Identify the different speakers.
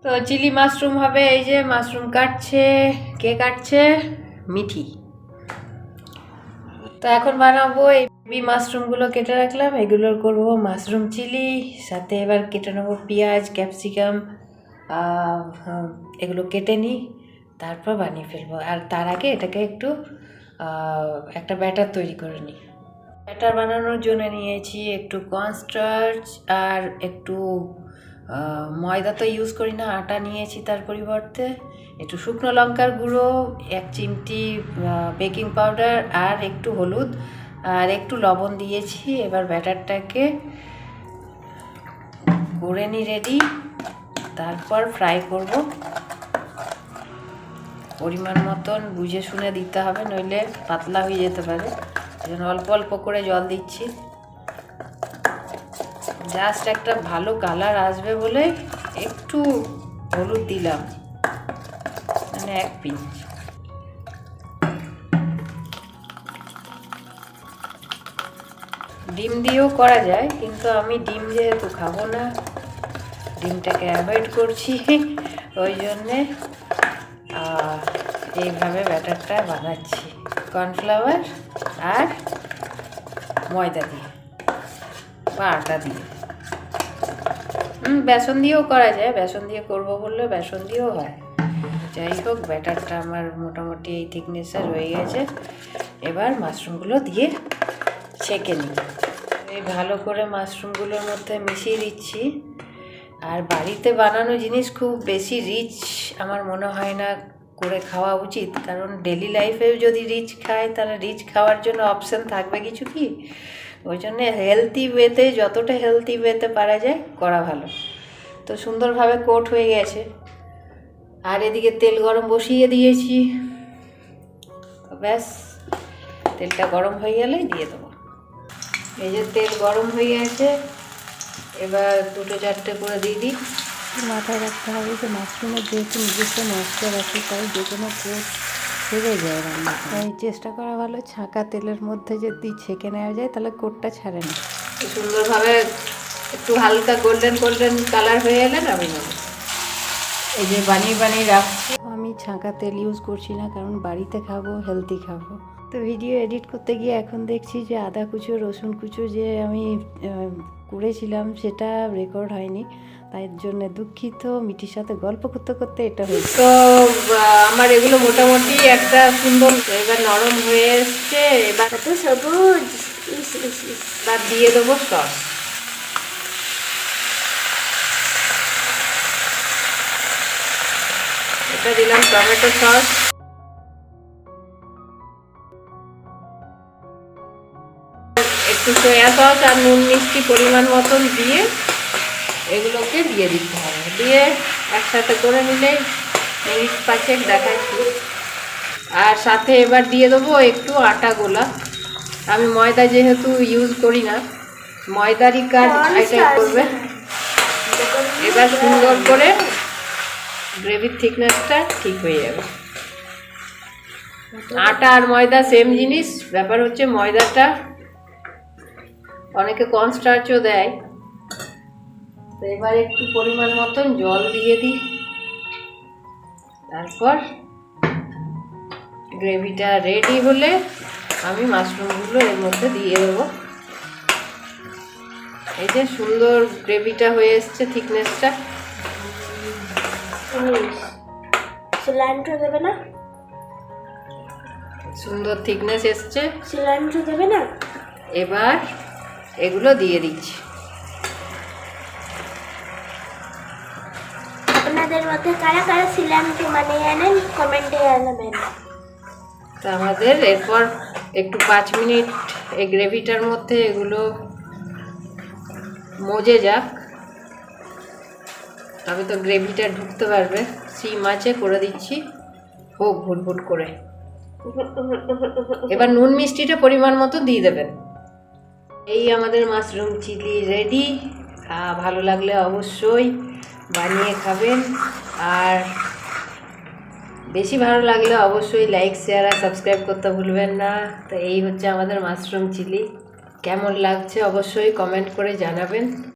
Speaker 1: তো chilli mushroom হবে। এই যে মাশরুম কাটছে, কে কাটছে? মিঠি। তো এখন বানাবো এই বেবি মাশরুমগুলো কেটে রাখলাম, এগুলো করবো মাশরুম চিলি। সাথে এবার কেটে নেবো পেঁয়াজ, ক্যাপসিকাম, এগুলো কেটে নিই, তারপর বানিয়ে ফেলবো। আর তার আগে এটাকে একটু একটা ব্যাটার তৈরি করে নিই। ব্যাটার বানানোর জন্য নিয়েছি একটু কর্নস্টার্চ আর একটু ময়দা তো ইউজ করি না, আটা নিয়েছি তার পরিবর্তে। একটু শুকনো লঙ্কার গুঁড়ো, 1 চিমটি বেকিং পাউডার আর একটু হলুদ আর একটু লবণ দিয়েছি। এবার ব্যাটারটাকে করে নিই রেডি, তারপর ফ্রাই করব। পরিমাণ মতন বুঝে শুনে দিতে হবে, নইলে পাতলা হয়ে যেতে পারে। এই জন্য অল্প অল্প করে জল দিচ্ছি, জাস্ট একটা ভালো কালার আসবে বলে একটু হলুদ দিলাম, মানে 1 পিঞ্চ। ডিম দিয়েও করা যায়, কিন্তু আমি ডিম যেহেতু খাবো না, ডিমটাকে অ্যাভয়েড করছি, ওই জন্যে এইভাবে ব্যাটারটা বানাচ্ছি কর্নফ্লাওয়ার আর ময়দা দিয়ে বা আটা দিয়ে। বেসন দিয়েও করা যায়, বেসন দিয়ে করবো বললে বেসন দিয়েও হয়। যাই হোক, ব্যাটারটা আমার মোটামুটি এই থিকনেসের হয়ে গেছে। এবার মাশরুমগুলো দিয়ে ছেঁকে নিই। এই ভালো করে মাশরুমগুলোর মধ্যে মিশিয়ে দিচ্ছি। আর বাড়িতে বানানো জিনিস খুব বেশি রিচ আমার মনে হয় না করে খাওয়া উচিত, কারণ ডেলি লাইফেও যদি রিচ খায় তাহলে রিচ খাওয়ার জন্য অপশান থাকবে কিছু কি? ওই জন্যে হেলদি ওয়েতে, যতটা হেলদি ওয়েতে পারা যায় করা ভালো। তো সুন্দরভাবে কোট হয়ে গেছে। আর এদিকে তেল গরম বসিয়ে দিয়েছি, ব্যাস তেলটা গরম হয়ে গেলেই দিয়ে দেবো। এই যে তেল গরম হয়ে গেছে, এবার 2-4টে করে দিয়ে দিই।
Speaker 2: মাথায় রাখতে হবে যে মাশরুমের যেহেতু নিজস্ব মশলা আছে, তাই যে কোনো কোট ছেড়ে যায় রান্না, তাই চেষ্টা করা ভালো ছাঁকা তেলের মধ্যে যদি ছেঁকে নেওয়া যায় তাহলে কোটটা ছাড়ে না।
Speaker 1: সুন্দরভাবে একটু হালকা গোল্ডেন গোল্ডেন কালার হয়ে এলে নামিয়ে নেব। এই যে বানিয়ে রাখছি।
Speaker 2: আমি ছাঁকা তেল ইউজ করছি না, কারণ বাড়িতে খাবো, হেলদি খাবো। তো ভিডিও এডিট করতে গিয়ে এখন দেখছি যে আদা কুচো, রসুন কুচো যে আমি করেছিলাম সেটা রেকর্ড হয়নি, তাই জন্য দুঃখিত। মিঠির সাথে গল্প করতে করতে এটা হয়েছে।
Speaker 1: তো আমার এগুলো মোটামুটি একটা সুন্দর, এবার নরম হয়ে এসছে। এবার
Speaker 3: কত সবুজ,
Speaker 1: এবার দিয়ে দেবো সস। এটা দিলাম টমেটো সস, একটু সয়া সস আর নুন মিষ্টি পরিমাণ মতন দিয়ে এগুলোকে দিয়ে দিতে হবে। দিয়ে একসাথে করে নিলেই মিনিট 5 দেখাচ্ছি। আর সাথে এবার দিয়ে দেবো একটু আটা গোলা। আমি ময়দা যেহেতু ইউজ করি না, ময়দারই কাজ এটাই করবে। এবার সুন্দর করে গ্রেভির থিকনেসটা ঠিক হয়ে যাবে। আটা আর ময়দা সেম জিনিস, ব্যাপার হচ্ছে ময়দাটা অনেকে কর্নস্টার্চও দেয়। তো এবার একটু পরিমাণ মতন জল দিয়ে দিই, তারপর গ্রেভিটা রেডি হলে আমি মাশরুমগুলো এর মধ্যে দিয়ে দেবো। এই যে সুন্দর গ্রেভিটা হয়ে এসছে, থিকনেসটা।
Speaker 3: সিলান্ট্রো দেবে না?
Speaker 1: সুন্দর থিকনেস এসছে।
Speaker 3: সিলান্ট্রো দেবে না?
Speaker 1: এবার এগুলো দিয়ে দিচ্ছি।
Speaker 3: আপনাদের মধ্যে কারা কারা সিলান্ট্রো বানিয়ে আনেন কমেন্টে জানাবেন।
Speaker 1: তো আমাদের এরপর একটু 5 মিনিট এই গ্রেভিটার মধ্যে এগুলো মজে যাক, তবে তো গ্রেভিটা ঢুকতে পারবে। সিম আঁচে করে দিচ্ছি, হোক ভুটভুট করে। এবার নুন মিষ্টিটা পরিমাণ মতো দিয়ে দেবেন। এই আমাদের মাশরুম চিলি রেডি। ভালো লাগলে অবশ্যই বানিয়ে খাবেন, আর বেশি ভালো লাগলে অবশ্যই লাইক, শেয়ার আর সাবস্ক্রাইব করতে ভুলবেন না। তো এই হচ্ছে আমাদের মাশরুম চিলি। কেমন লাগছে অবশ্যই কমেন্ট করে জানাবেন।